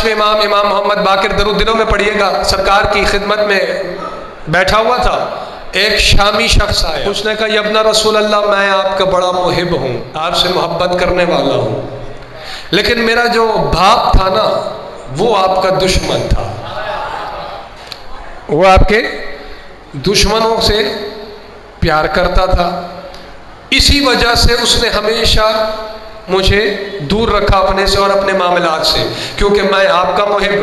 5वें इमाम मोहम्मद बाकिर दरूद दिलों में पढ़िएगा, सरकार की खिदमत में बैठा हुआ था। एक शामी शख्स आया, उसने कहा यब्ना रसूल अल्लाह, मैं आपका बड़ा मुहिब हूँ, आपसे मोहब्बत करने वाला हूँ, लेकिन मेरा जो बाप था ना वो आपका दुश्मन था, वो आपके दुश्मनों से प्यार करता था, इसी वजह से उसने हमेशा मुझे दूर रखा अपने से और अपने मामलात से, क्योंकि मैं आपका मुहिब,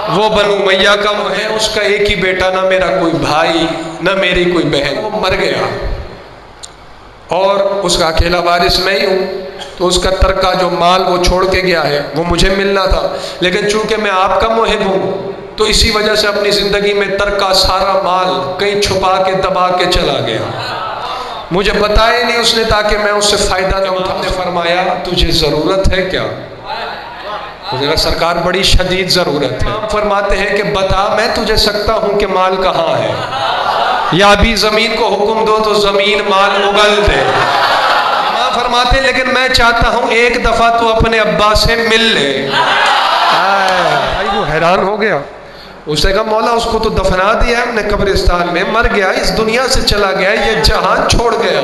वो बनु मैया का मुहिब, उसका एक ही बेटा, ना मेरा कोई भाई ना मेरी कोई बहन, वो मर गया और उसका अकेला वारिस मैं ही हूँ। तो उसका तरका जो माल वो छोड़ के गया है वो मुझे मिलना था, लेकिन चूंकि मैं आपका मुहिब हूँ तो इसी वजह से अपनी ज़िंदगी में तरका सारा माल कहीं छुपा के दबा के चला गया, मुझे बताया नहीं उसने ताकि मैं उससे फ़ायदा न उठा। ने फरमाया तुझे ज़रूरत है क्या? मुझे कहा सरकार बड़ी शदीद ज़रूरत है। फरमाते हैं कि बता मैं तुझे सकता हूँ कि माल कहाँ है, या अभी ज़मीन को हुक्म दो तो ज़मीन माल उगल दे। इमाम फरमाते लेकिन मैं चाहता हूँ एक दफ़ा तू अपने अब्बा से मिल ले। भाई वो हैरान हो गया, उसने कहा मौला उसको तो दफना दिया हमने कब्रिस्तान में, मर गया, इस दुनिया से चला गया, ये जहान छोड़ गया।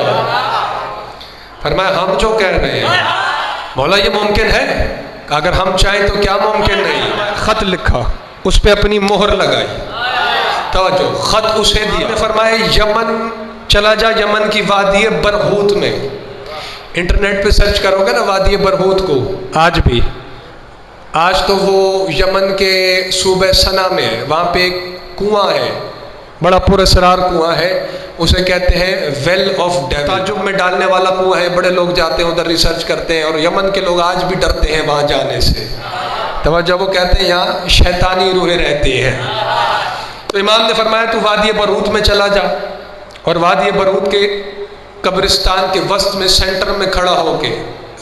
फरमाया हम जो कह रहे हैं मौला ये मुमकिन है, अगर हम चाहें तो क्या मुमकिन नहीं। ख़त लिखा, उस पर अपनी मोहर लगाई, तवज्जो, ख़त उसे दिया, फरमाया यमन चला जा, यमन की वादी बरहूत में, इंटरनेट पे सर्च करोगे ना वादी बरहूत को, आज तो वो यमन के सूबे सना में है, वहाँ पे एक कुआं है, बड़ा पुरअसरार कुआं है, उसे कहते हैं वेल ऑफ डेविल, ताजुब में डालने वाला कुआं है, बड़े लोग जाते हैं उधर रिसर्च करते हैं और यमन के लोग आज भी डरते हैं वहाँ जाने से। तो जब वो कहते हैं यहाँ शैतानी रूहें रहती हैं। तो इमाम ने फरमाया तू वादी बरूत में चला जा, और वादी बरूत के कब्रिस्तान के वस्त में सेंटर में खड़ा होके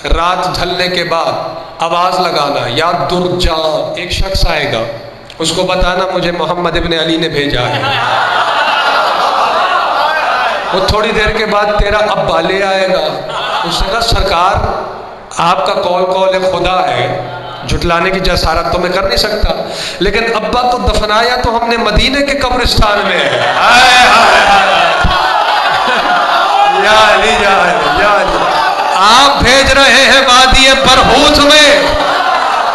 रात ढलने के बाद आवाज़ लगाना, या दुर्जा, एक शख्स आएगा, उसको बताना मुझे मोहम्मद इब्न अली ने भेजा है, वो थोड़ी देर के बाद तेरा अब्बा ले आएगा। उसने कहा सरकार आपका कौल खुदा है, झुटलाने की जसारत तो मैं कर नहीं सकता, लेकिन अब्बा तो दफनाया तो हमने मदीने के कब्रिस्तान में है। या अली, या अली, या अली, आप भेज रहे हैं वादी बरहूत में,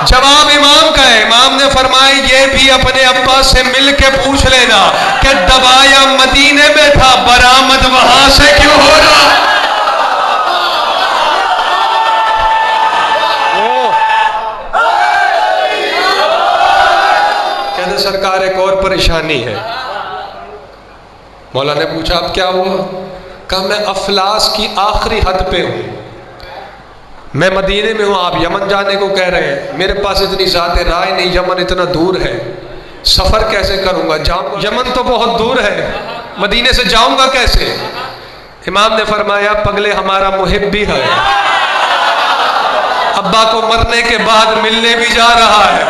जवाब इमाम का है। इमाम ने फरमाया ये भी अपने अब्बा से मिल के पूछ लेना कि दबाया मदीने में था, बरामद वहां से क्यों हो रहा। कहते सरकार एक और परेशानी है। मौला ने पूछा अब क्या हुआ? कहा मैं अफलास की आखिरी हद पे हूँ, मैं मदीने में हूँ, आप यमन जाने को कह रहे हैं, मेरे पास इतनी ज़ात राय नहीं, यमन इतना दूर है, सफ़र कैसे करूँगा, जाऊँ यमन तो बहुत दूर है, मदीने से जाऊँगा कैसे? इमाम ने फरमाया पगले हमारा मुहिब भी है, अब्बा को मरने के बाद मिलने भी जा रहा है,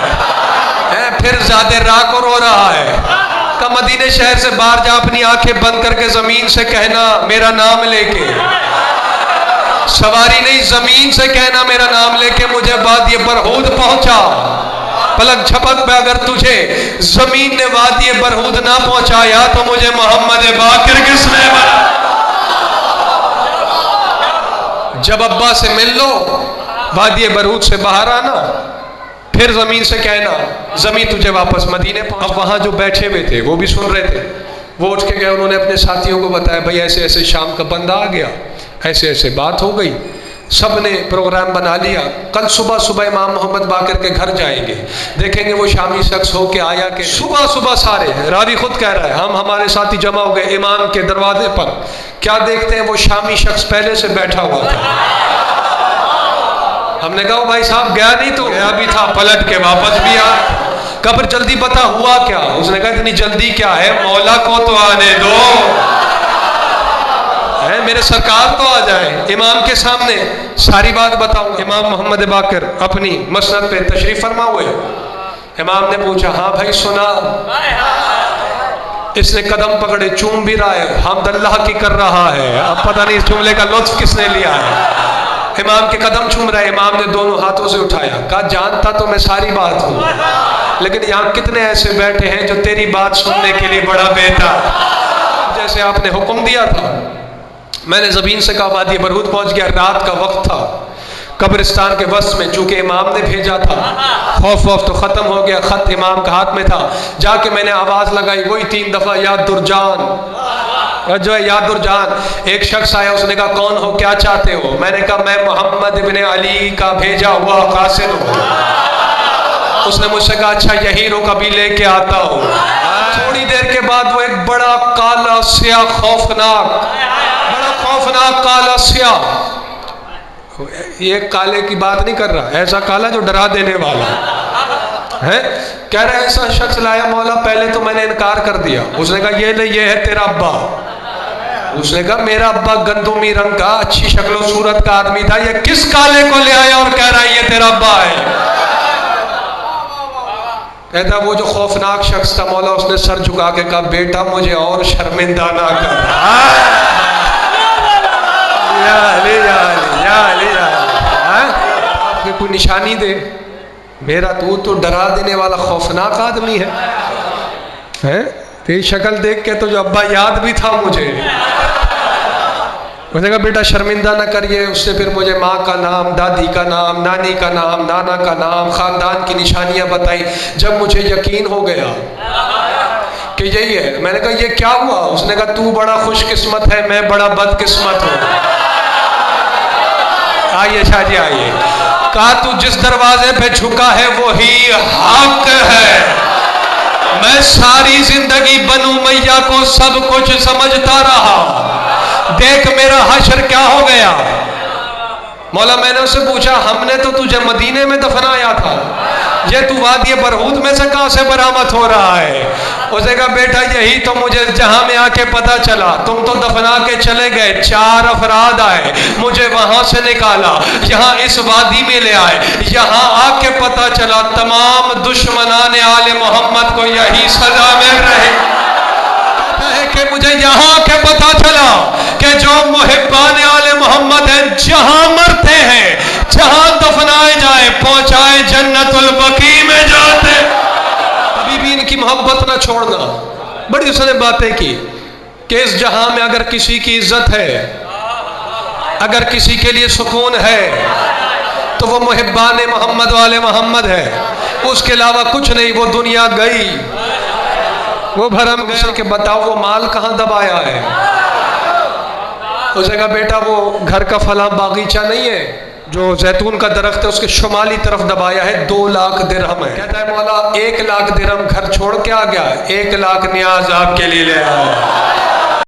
फिर ज़्यादा राह को रो रहा है। का मदीने शहर से बाहर जा, अपनी आंखें बंद करके ज़मीन से कहना मेरा नाम लेके, सवारी नहीं ज़मीन से कहना मेरा नाम लेके मुझे वादी बरहूत पहुंचा। पलक झपक में अगर तुझे ज़मीन ने वादी बरहूत ना पहुंचाया तो मुझे मोहम्मद बाकिर किसने बना। जब अब्बा से मिल लो, वादी बरहूत से बाहर आना, फिर ज़मीन से कहना ज़मीन तुझे वापस मदीने पहुंचा। अब वहाँ जो बैठे हुए थे वो भी सुन रहे थे, वो उठ के गए, उन्होंने अपने साथियों को बताया भाई ऐसे ऐसे शाम का बंदा आ गया, ऐसे ऐसे बात हो गई, सब ने प्रोग्राम बना लिया, कल सुबह सुबह इमाम मोहम्मद बाकिर के घर जाएंगे, देखेंगे वो शामी शख्स हो के आया कि सुबह सुबह सारे, रावी खुद कह रहा है हम हमारे साथी जमा हो गए इमाम के दरवाजे पर, क्या देखते हैं वो शामी शख्स पहले से बैठा हुआ था। हमने कहा भाई साहब गया नहीं तो गया भी था, पलट के वापस भी आ। कब्र जल्दी पता हुआ क्या? उसने कहा इतनी जल्दी क्या है, मौला को तो आने दो, है मेरे सरकार तो आ जाए इमाम के सामने, सारी बात बताऊं। इमाम मोहम्मद बाकिर अपनी मसनद पे तशरीफ फरमा हुए, इमाम ने पूछा हाँ भाई सुना। इसने कदम पकड़े, चूम भी रहा है, हमद अल्लाह की कर रहा है, अब पता नहीं इस जुमले का लुत्फ किसने लिया है। امام کے قدم چوم رہا ہے، امام نے دونوں ہاتھوں سے اٹھایا، کہا جانتا تو میں ساری بات ہوں، لیکن یہاں کتنے ایسے بیٹھے ہیں جو تیری بات سننے کے لیے بڑا بیٹا، جیسے آپ نے حکم دیا تھا۔ میں نے زبین سے کہا وادی برہوت پہنچ گیا، رات کا وقت تھا، قبرستان کے وسط میں، چونکہ امام نے بھیجا تھا، خوف تو ختم ہو گیا، خط امام کا ہاتھ میں تھا، جا کے میں نے آواز لگائی، وہی 3 دفعہ یا درجان، جو ہے یا درجان۔ ایک شخص آیا، اس نے کہا کون ہو، کیا چاہتے ہو؟ میں نے کہا میں محمد ابن علی کا بھیجا ہوا قاصد ہوں۔ اس نے مجھ سے کہا اچھا یہی رک، ابھی لے کے آتا ہوں۔ تھوڑی دیر کے بعد وہ ایک بڑا کالا سیاہ بڑا خوفناک کالا سیاہ، یہ کالے کی بات نہیں کر رہا، ایسا کالا جو ڈرا دینے والا ہے، کہہ رہا ہے ایسا شخص لایا مولا، پہلے تو میں نے انکار کر دیا۔ اس نے کہا یہ نہیں، یہ ہے تیرا ابا۔ اس نے کہا میرا ابا گندمی رنگ کا، اچھی شکل و صورت کا آدمی تھا، یہ کس کالے کو لے آیا اور کہہ رہا ہے یہ تیرا ابا ہے؟ کہتا وہ جو خوفناک شخص تھا مولا، اس نے سر جھکا کے کہا بیٹا مجھے اور شرمندہ نہ کر، یا علی یا علی یا علی یا علی، آپ کے کوئی نشانی دے، میرا تو ڈرا دینے والا خوفناک آدمی ہے، تیری شکل دیکھ کے تو جو ابا یاد بھی تھا مجھے۔ میں نے کہا بیٹا شرمندہ نہ کریے، اس سے پھر مجھے ماں کا نام، دادی کا نام، نانی کا نام، نانا کا نام، خاندان کی نشانیاں بتائیں۔ جب مجھے یقین ہو گیا کہ یہی ہے، میں نے کہا یہ کیا ہوا؟ اس نے کہا تو بڑا خوش قسمت ہے، میں بڑا بد قسمت ہوں۔ آئیے شاہ جی آئیے۔ کہا تو جس دروازے پہ جھکا ہے وہی حق ہے، میں ساری زندگی بنو امیہ کو سب کچھ سمجھتا رہا، دیکھ میرا حشر کیا ہو گیا۔ مولا میں نے اس سے پوچھا ہم نے تو تجھے مدینے میں دفنایا تھا، یہ تو وادی برہوت میں سے کہاں سے برآمد ہو رہا ہے؟ اس نے کہا بیٹا یہی تو مجھے جہاں میں آ کے پتہ چلا، تم تو دفنا کے چلے گئے، 4 افراد آئے، مجھے وہاں سے نکالا، یہاں اس وادی میں لے آئے، یہاں آ کے پتہ چلا تمام دشمنان آل محمد کو یہی سزا مل رہی ہے کہ مجھے یہاں کے پتہ چلا کہ جو محبان آل محمد ہیں جہاں مرتے ہیں، جہاں دفنائے جائیں، پہنچائے جنت البقیع میں جاتے۔ ابھی بھی ان کی محبت نہ چھوڑنا۔ بڑی اس نے باتیں کی کہ اس جہاں میں اگر کسی کی عزت ہے، اگر کسی کے لیے سکون ہے تو وہ محبان محمد والے محمد ہے، اس کے علاوہ کچھ نہیں۔ وہ دنیا گئی، وہ بھرم گئے کہ بتاؤ وہ مال کہاں دبایا ہے؟ اس نے کہا بیٹا وہ گھر کا فلاں باغیچہ نہیں ہے جو زیتون کا درخت ہے، اس کے شمالی طرف دبایا ہے، 2 لاکھ درہم ہے۔ کہتا ہے مولا 1 لاکھ درہم گھر چھوڑ کے آ گیا، 1 لاکھ نیاز آپ کے لیے لے آیا۔